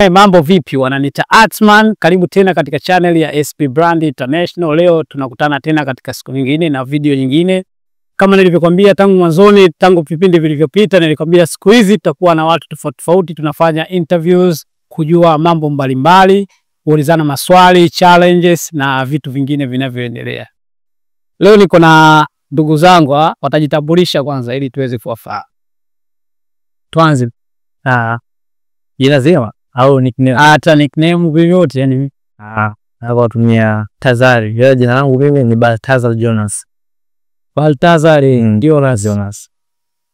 Hey, mambo vipi? Wananiita Artsman. Karibu tena katika channel ya SP Brand International. Leo tunakutana tena katika siku nyingine na video nyingine. Kama nilivyokuambia tangu mwanzoni, tangu vipindi vilivyopita, nilikwambia siku hizi tutakuwa na watu tofauti tofauti, tunafanya interviews, kujua mambo mbalimbali, kuulizana maswali, challenges na vitu vingine vinavyoendelea. Leo niko na ndugu zangu, watajitambulisha kwanza ili tuweze kuwafahamu. Tuanze. Jina zima au nickname? Hata nickname vyovyote yani. Hapo tumia Tazari. Yeye jina langu mimi ni Baltazar Jonas. Baltazar Jonas.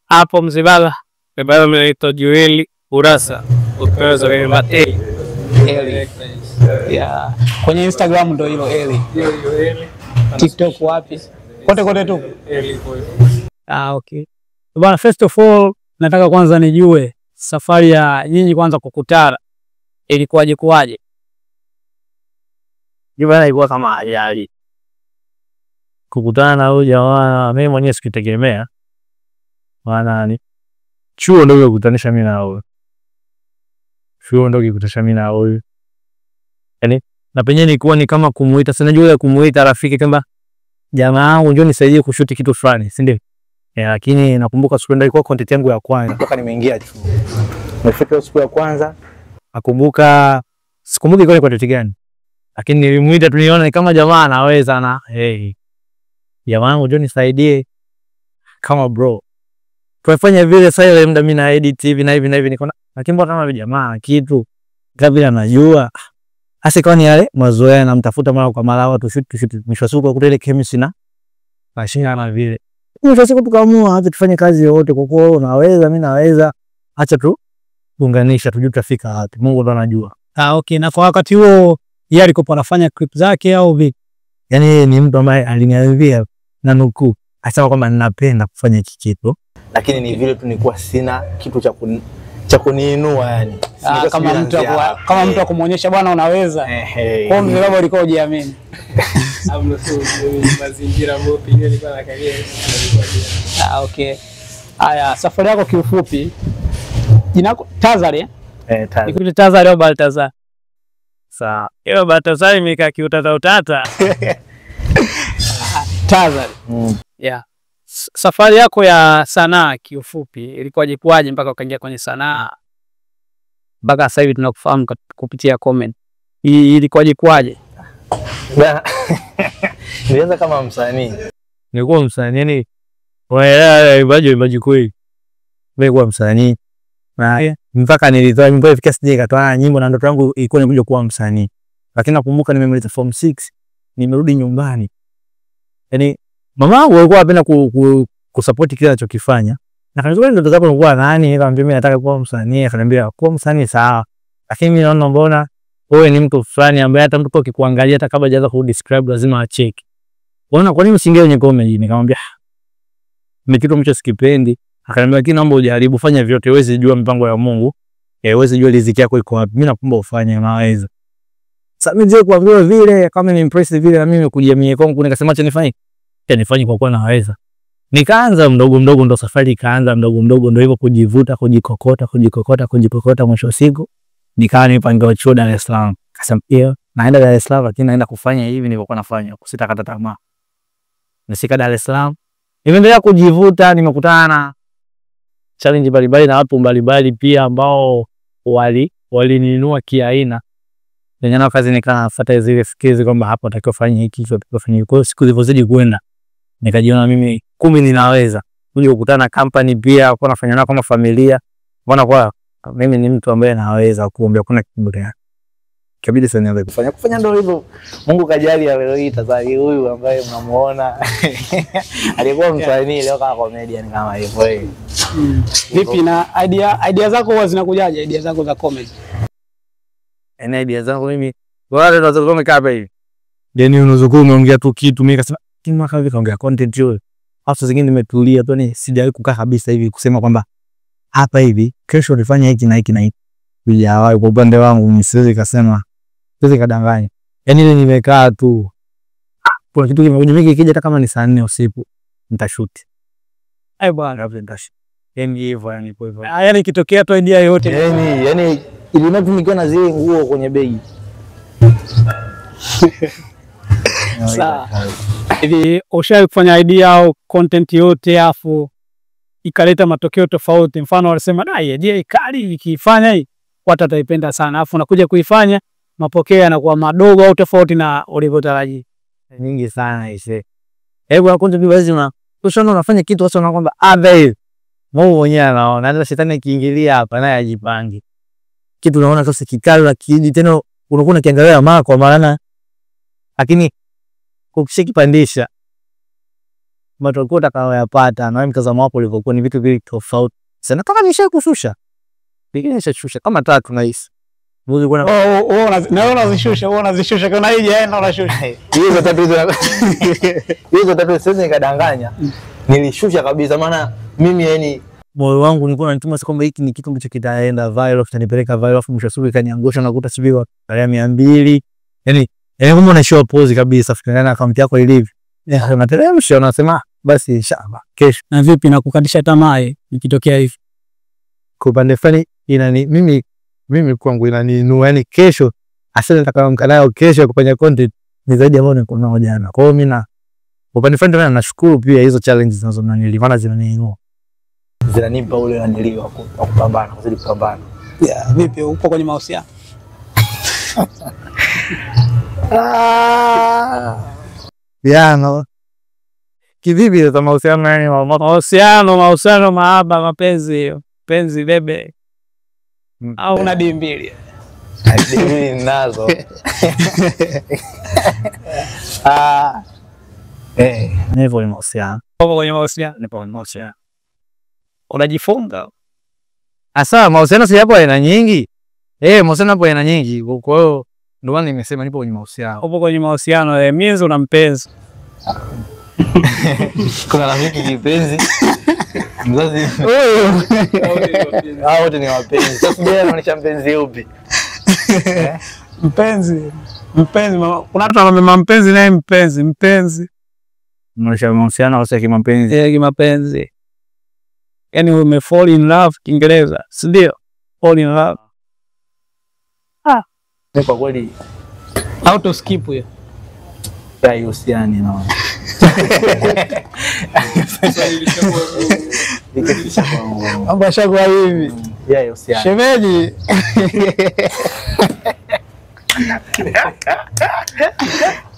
Hapo mzee baba. Baba mimi naitwa Joel Urasa. Upezo mimi Matei. Eli. Yeah. Kwenye Instagram ndio hilo Eli. TikTok wapi? Kote tu. Eli. Okay. Bwana, first of all nataka kwanza nijue safari ya nyinyi kwanza kukutana ilikuwaje kuwaje? Jibana ilikuwa kama ajali. Kukutana na huyu jamaa mimi mwenyewe sikitegemea. Maana ni chuo ndio kukutanisha mimi na huyu. Chuo ndio kukutanisha mimi na huyu. Yaani na penye nilikuwa ni kama kumuita, sina jua kumuita rafiki kwamba jamaa wangu njoo nisaidie kushuti kitu fulani, si ndio? Lakini nakumbuka siku ndio ilikuwa content yangu ya kwanza. Toka nimeingia chuo. Nimefika siku ya kwanza. Nakumbuka sikumbuki kwa content gani. Lakini nilimuita tu niona kama jamaa anaweza na jamaa wangu njoo nisaidie kama bro. Tuifanye vile sasa ile muda mimi na edit hivi na hivi niko na lakini mbona kama jamaa kitu kabla anajua. Asa kwa ni yale mazoea na mtafuta mara kwa mara watu shoot mwisho siku kwa ile chemistry na mashine na vile. Mwisho siku tukaamua hata tufanye kazi yote kwa kuwa unaweza mimi naweza, acha tu kuunganisha tujue tutafika wapi. Mungu ndo anajua. Okay, na kwa wakati huo yeye alikuwa anafanya clip zake au vipi? Yaani ni mtu ambaye aliniambia na nukuu, asema kwamba ninapenda kufanya hiki kitu, lakini ni vile tu nilikuwa sina kitu cha kuniinua yani. Kama mtu akumuonyesha bwana unaweza. Kwa mzee baba alikuwa hujiamini. Mazingira mopi ile ilikuwa na kalia. Okay. Haya, safari yako kiufupi. Jina lako Tazari? Tazari. Nikuite Tazari au Baltazar? Sawa. Hiyo Baltazar imekaa kiutata. Tazari. Yeah. Safari yako ya sanaa kiufupi ilikuwaje kuaje mpaka ukaingia kwenye sanaa? Mpaka sasa hivi tunakufahamu kupitia comment. Ilikuwaje kuaje? Nilianza kama msanii. Nilikuwa msanii yani wewe ibaje kweli. Nilikuwa msanii. Na mpaka nilitoa nyimbo ifika sije katoa nyimbo na ndoto yangu ilikuwa ni kuja kuwa msanii. Lakini nakumbuka nimemaliza form 6, nimerudi nyumbani. Yaani mama wangu alikuwa anapenda kusupport kile anachokifanya. Na kaniambia ndoto zako unakuwa nani? Nikamwambia mimi nataka kuwa msanii. Akaniambia kuwa msanii sawa. Lakini mimi naona mbona wewe ni mtu fulani ambaye hata mtu ukikuangalia hata kabla hajaanza kudescribe lazima acheke. Unaona kwa nini usiingie kwenye comedy? Nikamwambia mimi kitu ambacho sikipendi. Akaniambia lakini naomba ujaribu fanya vyote, uweze jua mipango ya Mungu. Uweze jua riziki yako iko wapi. Mimi nakuomba ufanye unaweza. Sasa mimi je kuambiwa vile kama ni impressive vile na mimi kujiamini kwangu nikasema acha nifanye. Nifanye kwa kuwa naweza. Nikaanza mdogo ndo safari ikaanza mdogo ndo hivyo kujivuta, kujikokota mwisho siku. Nikawa nipangiwa chuo Dar es Salaam. Kasema naenda Dar es Salaam lakini naenda kufanya hivi nilivyokuwa nafanya, kusitakata tamaa. Nisika Dar es Salaam. Nimeendelea kujivuta, nimekutana na challenge mbalimbali na watu mbalimbali pia ambao walininua kiaina. Ndio kazi nikafuata zile skills kwamba hapo natakiwa fanya hiki, natakiwa fanya hiki. Kwa siku zilizozidi kwenda nikajiona mimi 10 ninaweza. Kuja kukutana na company pia kwa nafanya nao kama familia. Mbona kwa mimi ni mtu ambaye naweza kuombea kuna kiburi. Kabidi sana nianze kufanya ndio hivyo. Mungu kajali leo hii Tazari huyu ambaye mnamuona. Alikuwa msanii leo kama comedian kama hivyo. Vipi na idea zako huwa zinakujaje? Idea zako za comedy? Idea zangu mimi wale ndo zako kama hivi. Deni unazokuwa umeongea tu kitu mimi kasema kini mwaka hivi kaongea content hiyo. Hapo zingine nimetulia tu ni sijawahi kukaa kabisa hivi kusema kwamba hapa hivi kesho nifanye hiki na hiki na hiki. Sijawahi kwa upande wangu msiwezi kusema. Siwezi kadanganya. Yaani ile nimekaa tu. Kwa kitu kimekuja mimi kija hata kama ni saa 4 usiku nitashoot. Bwana labda nitashoot. Yani hivyo yani kwa hivyo. Yani kitokea tu idea yote. Yani ili nikiwa na zile nguo kwenye begi. Sawa. Hivi ushawahi kufanya idea au content yote afu ikaleta matokeo tofauti? Mfano walisema na idea kali ikifanya hii watu wataipenda sana, afu unakuja kuifanya mapokeo yanakuwa madogo au tofauti na ulivyotarajia? Nyingi sana hizo. Hebu content vipi unafanya kitu watu wanakwamba babe Mungu mwenyewe anaona, hata shetani akiingilia hapa naye ajipange. Kitu unaona sasa kikali lakini tena unakuwa ukiangalia mara kwa mara, lakini ukishikipandisha matokeo utakayoyapata na mtazamo wako ulivyokuwa ni vitu vile tofauti. Sasa nataka nishakushusha. Pengine nishashusha kama 3 na hisi. Wewe unazishusha kana hii jaenda unashusha. Hizo tatu sasa nikadanganya. Nilishusha kabisa maana mimi yani moyo wangu nilikuwa natuma kwamba hiki ni kitu ambacho kitaenda viral, kitanipeleka viral, afu mwisho siku ikaniangusha na kukuta sibiwa ya 200. Yani kama una show pose kabisa fikiri na account yako ilivyo. Unateremsha unasema basi inshallah kesho. Na vipi na kukatisha tamaa ikitokea hivi? Kwa pande fulani mimi kwangu inaniinua, yani kesho asante nitakayoamka nayo kesho kufanya content ni zaidi ambayo niko nao jana. Kwa hiyo mimi na upande fulani nashukuru pia hizo challenges zinazonanilivana zinaniinua. Zinanipa ule uandiliwa wa kupambana, kuzidi kupambana. Yeah, vipi upo kwenye mahusiano? No. Kivipi za mahusiano yani mahusiano mahaba mapenzi hiyo. Penzi bebe. Au una D2? D2 nazo. Nipo kwenye mahusiano. Upo kwenye mahusiano? Nipo kwenye mahusiano. Unajifunga? Asa mahusiano si hapo yana nyingi. Mahusiano hapo yana nyingi. Kwa hiyo ndio maana nimesema nipo kwenye mahusiano. Upo kwenye mahusiano, means una mpenzi. Kuna rafiki kipenzi. Mzazi. Wote ni wapenzi. Sasa ndio anaonyesha mpenzi yupi? Mpenzi. Kuna watu wanasema mpenzi naye mpenzi. Unaonyesha mahusiano au kimapenzi? Kimapenzi. Yani ume fall in love Kiingereza, si ndio? Fall in love. Ni kwa kweli auto skip hiyo. Ya usiani na. Mambo shagwa hivi. Ya usiani. Shemeji.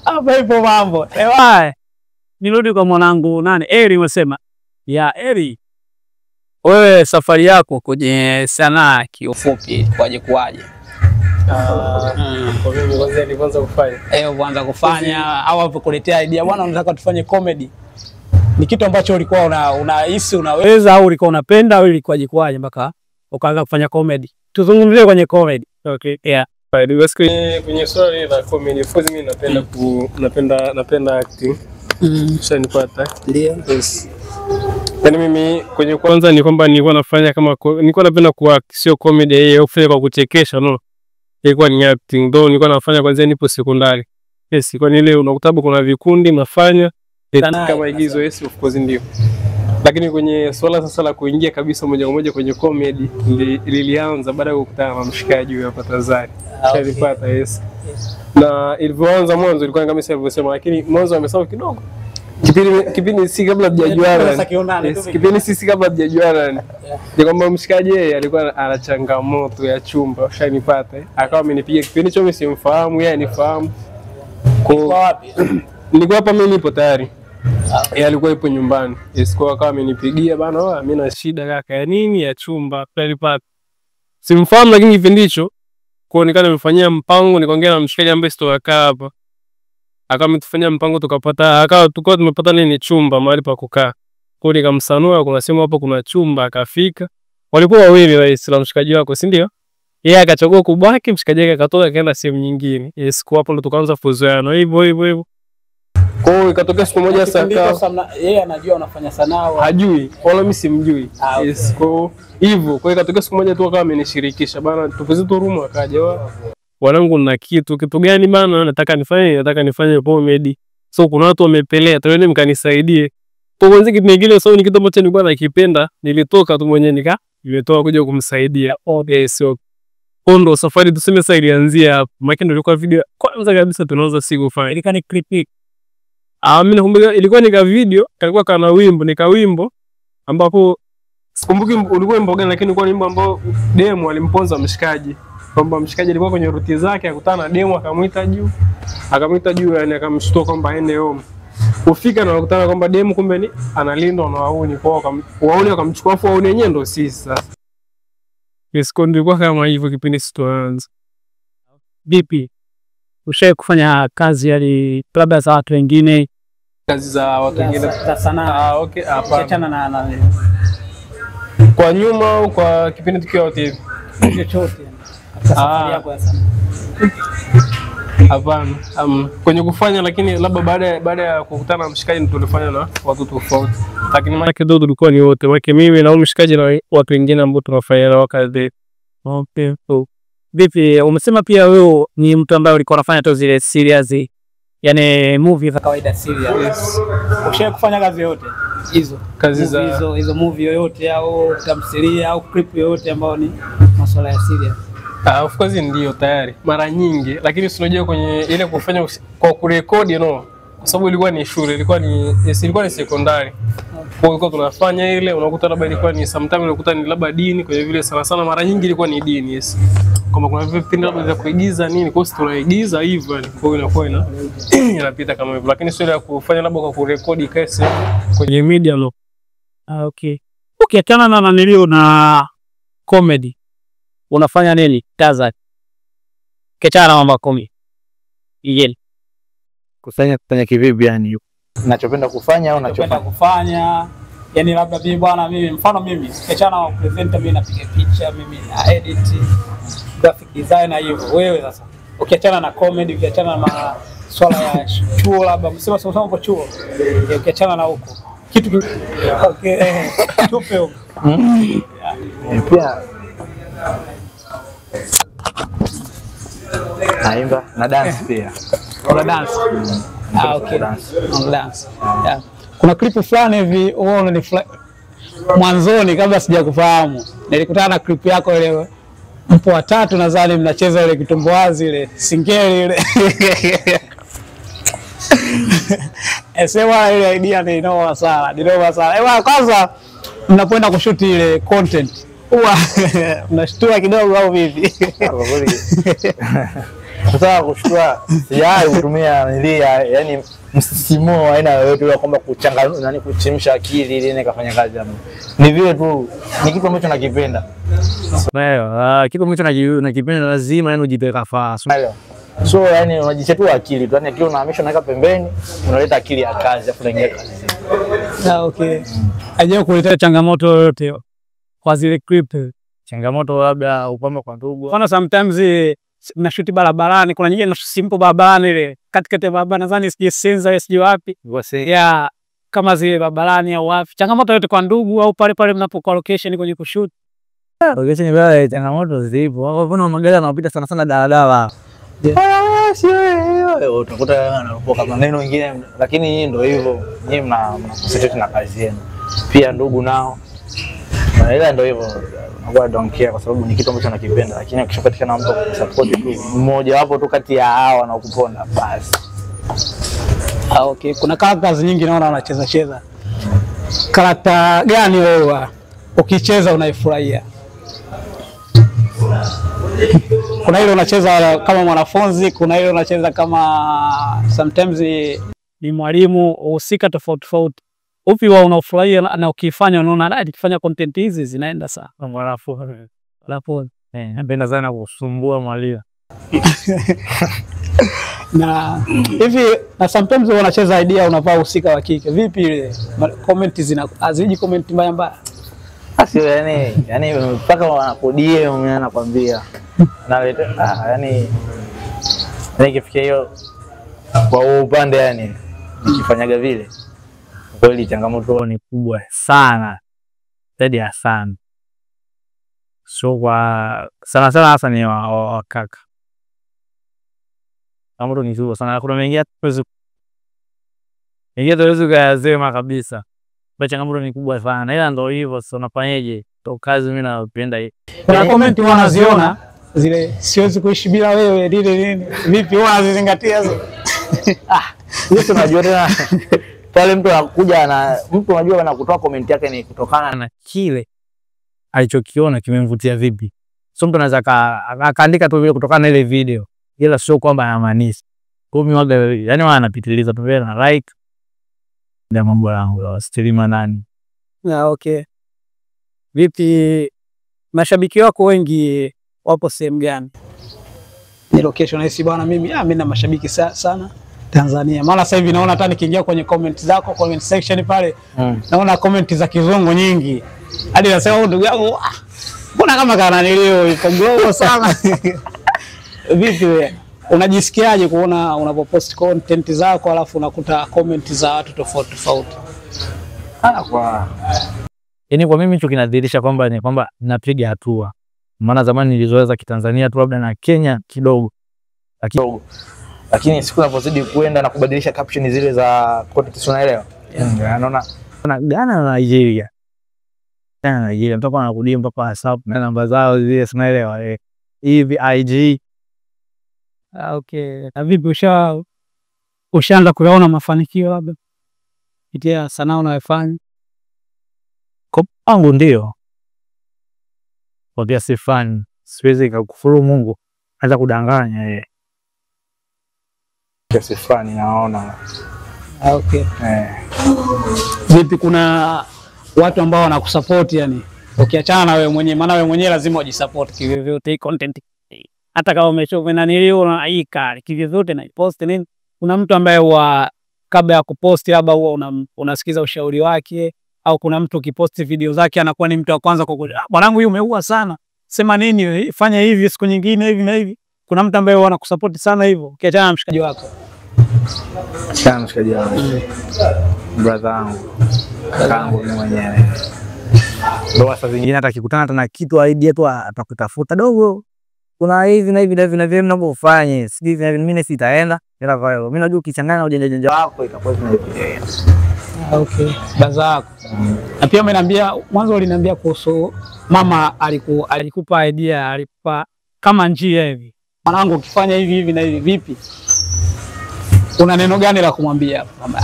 Hapa ipo mambo. Nirudi kwa mwanangu Eri umesema. Ya Eri. Wewe safari yako kwenye sanaa kiufupi kuaje? Kwa mimi kwanza nilianza kufanya. Uanza kufanya au hapo kuletea idea bwana unataka tufanye comedy. Ni kitu ambacho ulikuwa unahisi unaweza au ulikuwa unapenda au ilikuwaje mpaka ukaanza kufanya comedy? Tuzungumzie kwenye comedy. Okay. Yeah. Kwenye swali la comedy, of course mimi napenda acting. Shanipata. Ndio. Yes. Yaani mimi kwenye kwanza ni kwamba nilikuwa napenda kuwa sio comedy au kufanya kwa kuchekesha no. Ilikuwa ni acting though nilikuwa nafanya kwanza nipo sekondari. Yes, kwa nile unakutabu kuna vikundi nafanya kama igizo, yes of course ndio. Lakini kwenye swala sasa la kuingia kabisa moja kwa moja kwenye comedy lilianza baada ya kukutana na mshikaji hapa Tanzania. Shalipata yes. Na ilivyoanza mwanzo ilikuwa kama nilivyosema, lakini mwanzo amesema kidogo. Kipindi si kabla hatujajuana. Kipindi si kabla hatujajuana. Ni kwamba mshikaji yeye alikuwa ana changamoto ya chumba, ushanipata. Akawa amenipigia kipindi chote simfahamu, yeye anifahamu. Kwa wapi? Nilikuwa hapa mimi nipo tayari. Yeye alikuwa yupo nyumbani. Yes, kwa akawa amenipigia bana, mimi na shida kaka ya nini ya chumba, ushanipata. Simfahamu lakini kipindi hicho kwa nikana nimefanyia mpango, nikaongea na mshikaji ambaye sitokaa hapa. Akawa ametufanyia mpango tulikuwa tumepata nini chumba mahali pa kukaa. Kwa nikamsanua kuna sehemu hapo kuna chumba akafika. Walikuwa wawili na mshikaji wako, si ndio? Yeye akachagua kubaki, mshikaji wake akatoka kaenda sehemu nyingine. Yes, kwa hapo ndo tukaanza kuzoeana hivyo. Kwa hiyo ikatokea siku moja yeye anajua unafanya sanaa hajui, wala mimi simjui. Yes, kwa hivyo ikatokea siku moja tu akawa amenishirikisha bana tupezetu room akaja wanangu na kitu gani bana nataka nifanye comedy. So kuna watu wamepelea tuende mkanisaidie. Kwa kwanza kitu kingine so ni kitu ambacho nilikuwa nakipenda, nilitoka tu mwenyewe nimetoka kuja kumsaidia. Yes. Kondo safari tuseme sasa ilianzia hapo. Maana ndio ilikuwa video kwanza kabisa tunaanza siku fanya. Ilikuwa ni clip. Mimi nakumbuka ilikuwa ni video, kalikuwa kana wimbo ambapo sikumbuki ulikuwa wimbo gani, lakini ulikuwa ni wimbo ambao demo alimponza mshikaji. Kwamba mshikaji alikuwa kwenye ruti zake akutana na demo akamuita juu yani akamshtua kwamba aende home. Kufika na wakutana kwamba demo kumbe ni analindwa na wauni, kwa wauni wakamchukua, afu wauni wenyewe ndio sisi sasa. Yes, Kondo ilikuwa kama hivyo kipindi tuanza. Vipi? Ushawahi kufanya kazi yani labda za watu wengine? Kazi za watu wengine sana. Okay, hapana. Achana na kwa nyuma au kwa kipindi tukiwa wote hivi? Chochote. Safari yako ya sana. Hapana. Kwenye kufanya, lakini labda baada ya kukutana na mshikaji ndio tulifanya na watu tofauti. Lakini maana kidogo tulikuwa ni wote. Wake mimi na mshikaji na watu wengine ambao tunafanya nao kazi. Okay. Vipi, umesema pia wewe ni mtu ambaye ulikuwa unafanya tu zile serious, yani movie za kawaida serious. Yes. Ushawahi kufanya kazi yote hizo? Kazi za hizo movie yoyote au tamthilia au clip yoyote ambayo ni masuala ya serious? Of course ndio tayari mara nyingi, lakini unajua kwenye ile kufanya kwa kurekodi kwa sababu ilikuwa ni shule, ilikuwa ni sekondari. Kwa hiyo tunafanya ile, unakuta labda ilikuwa ni sometimes unakuta ni labda dini, kwa vile sana mara nyingi ilikuwa ni dini. Yes, kama kuna vipindi labda vya kuigiza nini, kwa hiyo tunaigiza hivyo yani, kwa hiyo inakuwa inapita kama hivyo, lakini sio ya kufanya labda kwa kurekodi kesi kwenye media no. Okay. Ukiachana na nanilio na comedy, unafanya nini Tazat? Kiachana na mambo comedy. Yeye kufanya kivipi yani? Ninachopenda kufanya au ninachopenda kufanya yani labda mimi bwana, mfano mimi kiachana na presenter, mimi napiga picha, mimi na edit, graphic designer hivyo. Wewe sasa ukiachana na comedy, ukiachana na swala ya chuo labda msema hapo chuo, ukiachana na huko kitu okay tupe huko. Pia naimba na dance pia. Una dance? Okay. Dance. Yeah. Kuna clip fulani hivi uone ni mwanzoni kabla sijakufahamu. Nilikutana na clip yako ile mpo watatu nadhani mnacheza ile kitumboazi ile singeli ile. Sema ile idea ni noma sana. Kwanza mnapoenda kushoot ile content huwa mnashtua kidogo au vipi? Sasa kushtua sijai kutumia nilia yani msisimo aina yoyote ile kwamba kuchanganya nani kuchemsha akili ili nikafanya kazi hapo. Ni vile tu ni kitu ambacho nakipenda. Kitu ambacho nakipenda lazima yani ujipeka fast. So yani unajichetua akili tu, yani akili unahamisha unaweka pembeni, unaleta akili ya kazi afu unaingia kazi. Okay. Aje kuleta changamoto yoyote kwa zile clip? Changamoto labda upamba kwa ndugu. Kuna sometimes nashuti barabarani, kuna nyingine simple barabarani ile katikati ya barabara nadhani sije senza sije wapi. Ya kama zile barabarani au wapi. Changamoto yote kwa ndugu au pale mnapokuwa location kwenye kushoot. Location bila changamoto zipo. Wao magari yanapita sana daladala. Utakuta anapoka maneno mengine, lakini ndio hivyo. Nyinyi mna concentrate na kazi yenu. Pia ndugu nao. Na ile ndio hivyo. Nakuwa don't care kwa sababu ni kitu ambacho nakipenda, lakini ukishapatikana mtu kusupport tu mmoja wapo tu kati ya hao wanaokuponda basi. Okay, kuna kazi nyingi naona wanacheza. Karakta gani wewe ukicheza unaifurahia? Kuna ile unacheza kama mwanafunzi, kuna ile unacheza kama sometimes ni mwalimu, uhusika tofauti. Upi wao unafurahia na ukifanya unaona nikifanya content hizi zinaenda sawa? Mwanafunzi. Napenda sana kusumbua mwalimu. Na hivi na sometimes wanacheza idea unavaa uhusika wa kike. Vipi ile comment aziji comment mbaya? Sio yani mpaka wanakodie mimi anakuambia. Naleta yani nikifikia hiyo kwa upande yani nikifanyaga vile kweli changamoto ni kubwa sana. Zaidi ya sana. So kwa sana hasa ni wakaka. Changamoto ni kubwa sana. Kuna mengi hatuwezi kuyasema kabisa. Kwa changamoto ni kubwa sana. Ila ndio hivyo, sasa unafanyaje? Ndio kazi mimi napenda hii. Kuna comment wanaziona zile siwezi kuishi bila wewe nini vipi unazizingatia hizo? Hiyo unajua tena pale mtu anakuja na mtu unajua anakutoa comment yake ni kutokana na kile alichokiona kimemvutia vipi. So mtu anaweza akaandika tu vile kutokana na ile video, ila sio kwamba anamaanisha. Kwa mimi waga yani wanapitiliza tu vile na like ndio mambo yangu ya streamer nani. Okay. Vipi mashabiki wako wengi wapo sehemu gani? Ni location hisi bwana mimi na mashabiki sana Tanzania. Maana sasa hivi naona hata nikiingia kwenye comment zako, comment section pale, naona comment za kizungu nyingi. Hadi nasema ndugu yangu, mbona kama kana nilio iko global sana. Vipi wewe? Unajisikiaje kuona unapopost content zako alafu unakuta comment za watu tofauti tofauti? Yaani kwa mimi hicho kinadhihirisha kwamba napiga hatua. Maana zamani nilizoeza kitanzania tu labda na Kenya kidogo. Lakini siku ninapozidi kuenda na kubadilisha caption zile za content unaelewa. Naona Ghana na Nigeria. Mpaka anakudia mpaka WhatsApp na namba zao zile unaelewa. Hivi IG. Okay. Na vipi ushaanza kuona mafanikio labda kupitia sanaa unayofanya? Kwa pangu ndio. Kwa pia sifani, siwezi kukufuru Mungu, hata kudanganya yeye. Kwa sifani naona. Okay. Vipi kuna watu ambao wanakusupport yani? Ukiachana na wewe mwenyewe, maana wewe mwenyewe lazima ujisupport kivyote content. Hata kama umeshowe na niliona hii kali kivyote na post nini, kuna mtu ambaye kabla ya kupost labda huwa unasikiza ushauri wake, au kuna mtu ukiposti video zake anakuwa ni mtu wa kwanza kukuja, mwanangu huyu umeua sana, sema nini, fanya hivi siku nyingine hivi na hivi. Kuna mtu ambaye anakusupport sana hivyo ukiachana na mshikaji wako? Sana mshikaji wangu. Brother wangu. Kangu mimi mwenyewe. Ndio sasa zingine hata kikutana hata na kitu idea tu atakutafuta dogo. Kuna hivi na hivi na hivi na hivi mnavyofanya. Sisi hivi mimi sitaenda. Ila kwa hiyo mimi najua ukichanganya ujanja wako itakuwa zinaendelea. Okay. Baza yako. Na pia umeniambia mwanzo uliniambia kuhusu mama alikupa idea, alikupa kama njia hivi. Mwanangu ukifanya hivi na hivi vipi? Una neno gani la kumwambia mama?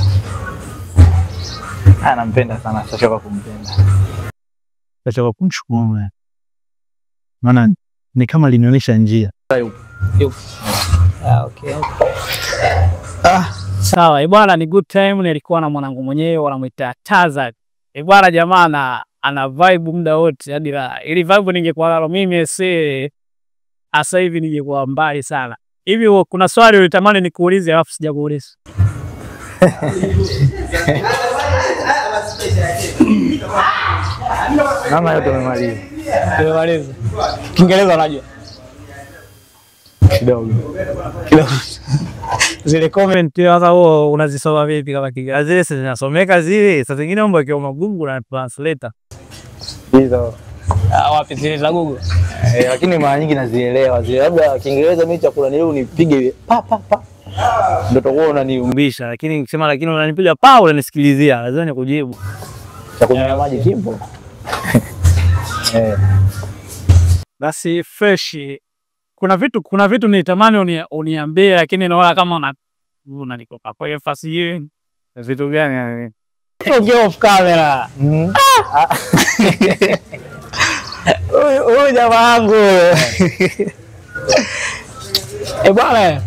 Nampenda sana, sasa kumpenda. Sasa kumshukuru. Maana ni kama linionyesha njia. Okay. Sawa, bwana ni good time. Nilikuwa na mwanangu mwenyewe wanamuita Tazad. Bwana jamaa ana vibe muda wote hadi ili vibe ningekuwa nalo mimi sasa hivi ningekuwa mbali sana. Hivi kuna swali ulitamani nikuulize alafu sijakuuliza? Kama yote umemaliza. Umemaliza. Kiingereza unajua? Kidogo. Zile comment hata wewe unazisoma vipi kama Kiingereza? Zile zinasomeka zile, saa zingine mambo yakiwa magumu na translator. Hizo. Wapi zile za Google? Lakini mara nyingi nazielewa. Zile labda Kiingereza mimi chakula nileo nipige pa. Ndio utakuwa unaniumbisha, lakini nikisema unanipiga pa unanisikilizia, lazima nikujibu. Cha kunywa maji kipo. Basi fresh. Kuna vitu nitamani uniambie, lakini naona kama unanikopa kwa nafasi hiyo. Vitu gani yani? Ongea off camera. Huyu jamaa wangu. Bwana,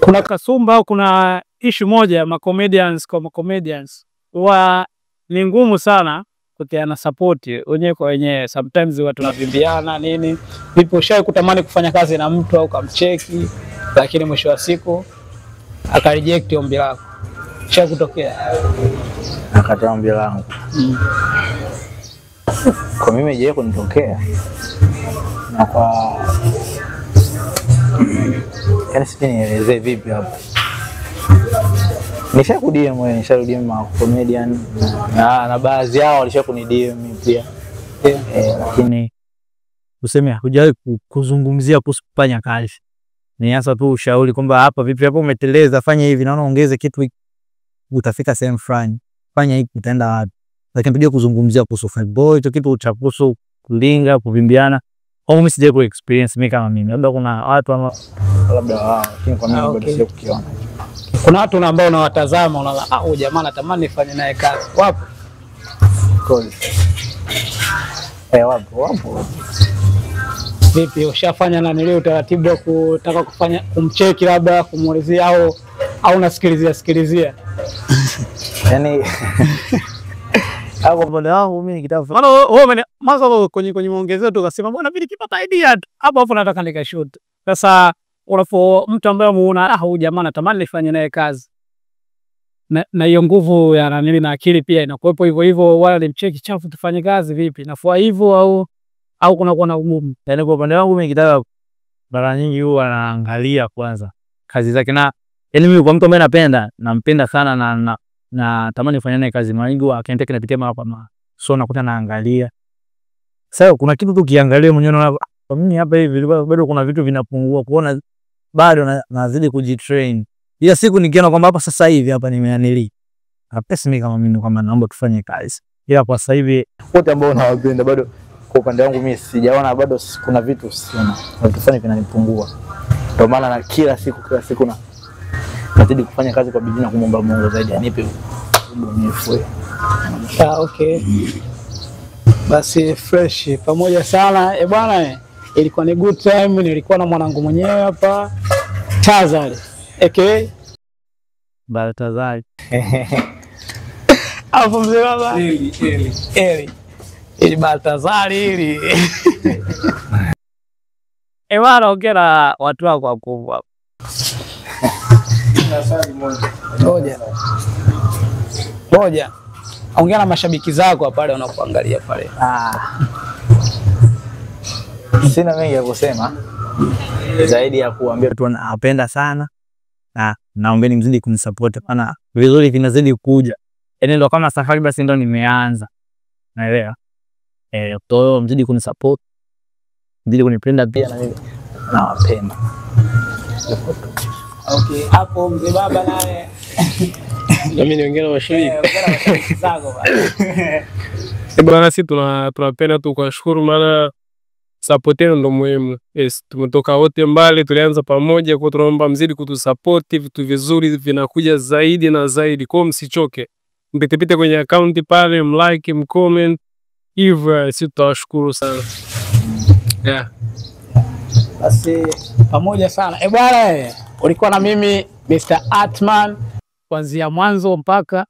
kuna kasumba au kuna issue moja comedians huwa ni ngumu sana kutiana support wenyewe kwa wenyewe. Sometimes watu wanavimbiana nini. Vipi ushawahi kutamani kufanya kazi na mtu au kumcheki lakini mwisho wa siku akareject ombi lako? Ushawahi kutokea? Akatoa ombi langu. Kwa mimi je kunitokea? Na kwa yani sisi nielezee vipi hapo? Nishakudia mwenyewe, nisharudia ma comedian na baadhi yao walishakunidia mimi pia. Lakini useme hujawahi kuzungumzia kuhusu kufanya kazi. Ni hasa tu ushauri kwamba hapa vipi hapo umeteleza, fanya hivi, naona ongeze kitu utafika sehemu fulani. Fanya hiki utaenda wapi? Lakini pia kuzungumzia kuhusu fight boy, hicho kitu cha kuhusu kulinga, kuvimbiana Kwa mimi sije ku experience mimi kama mimi. Labda kuna watu ama labda wao, lakini kwa mimi bado sije kukiona. Kuna watu ambao unawatazama unaona huyu jamaa natamani nifanye naye kazi. Wapo? Kweli. Wapo. Vipi ushafanya na nilio utaratibu wa kutaka kufanya kumcheki labda kumuulizia au unasikilizia? Yaani hapo bwana wangu mimi nikitaka. Maana wewe mwanzo kwenye maongezeo tu ukasema bwana mimi nikipata idea hapo nataka nikashoot. Sasa unapo mtu ambaye umeona huyu jamaa natamani nifanye naye kazi. Na hiyo nguvu ya nani na akili pia inakuwepo hivyo wala nimcheki chafu tufanye kazi vipi? Nafua hivyo au kuna na ugumu. Yaani kwa upande wangu mimi nikitaka mara nyingi huwa naangalia kwanza kazi zake, na yaani mimi kwa mtu ambaye nampenda sana na tamani kufanya naye kazi, mara nyingi akaenda kinapitia mara kwa mara. So nakuta naangalia. Sasa kuna kitu tu kiangalia mwenyewe unaona kwa mimi hapa hivi bado kuna vitu vinapungua, kuona bado nazidi kujitrain. Ila siku nikiona kwamba hapa sasa hivi hapa nimeanili. Hapesi mimi kama mimi kwamba naomba tufanye kazi. Ila kwa sasa hivi wote ambao nawapenda bado kwa upande wangu mimi sijaona bado kuna vitu sina. Vitu fulani vinanipungua. Ndio maana na kila siku nazidi kufanya kazi kwa bidii na kumwomba Mungu zaidi anipe ubunifu. Okay. Basi fresh pamoja sana. Bwana ilikuwa ni good time, nilikuwa na mwanangu mwenyewe hapa Tazari. Okay. Baltazari. Hapo mzee baba. Ili Baltazari ili. Bwana ongea watu wako wakubwa. Moja. Ongea na mashabiki zako pale wanakuangalia pale. Sina mengi ya kusema zaidi ya kuambia watu nawapenda sana na naombeni mzidi kunisupport, maana vizuri vinazidi kuja. Yaani ndio kama safari basi ndio nimeanza. Naelewa. Toyo mzidi kunisupport. Mzidi kunipenda pia na mimi nawapenda. Okay, hapo mzee baba naye. Mimi niongea na mashabiki zako bwana. Sisi tunapenda tu kuwashukuru, maana support yenu ndio muhimu. Yes, tumetoka wote mbali, tulianza pamoja, kwa tunaomba mzidi kutusupport, vitu vizuri vinakuja zaidi na zaidi. Kwa msichoke. Mpite kwenye account pale, mlike, mcomment. Hivyo sisi tutawashukuru sana. Yeah. Basi pamoja sana. Bwana ulikuwa na mimi Mr. Atman kuanzia mwanzo mpaka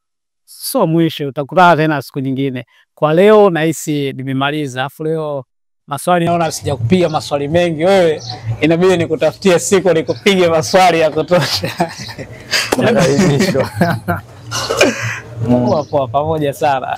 mwisho. Utakutana tena siku nyingine. Kwa leo nahisi nimemaliza. Afu leo maswali naona sijakupiga maswali mengi wewe. Inabidi nikutafutie siku nikupige maswali ya kutosha. Poa pamoja sana.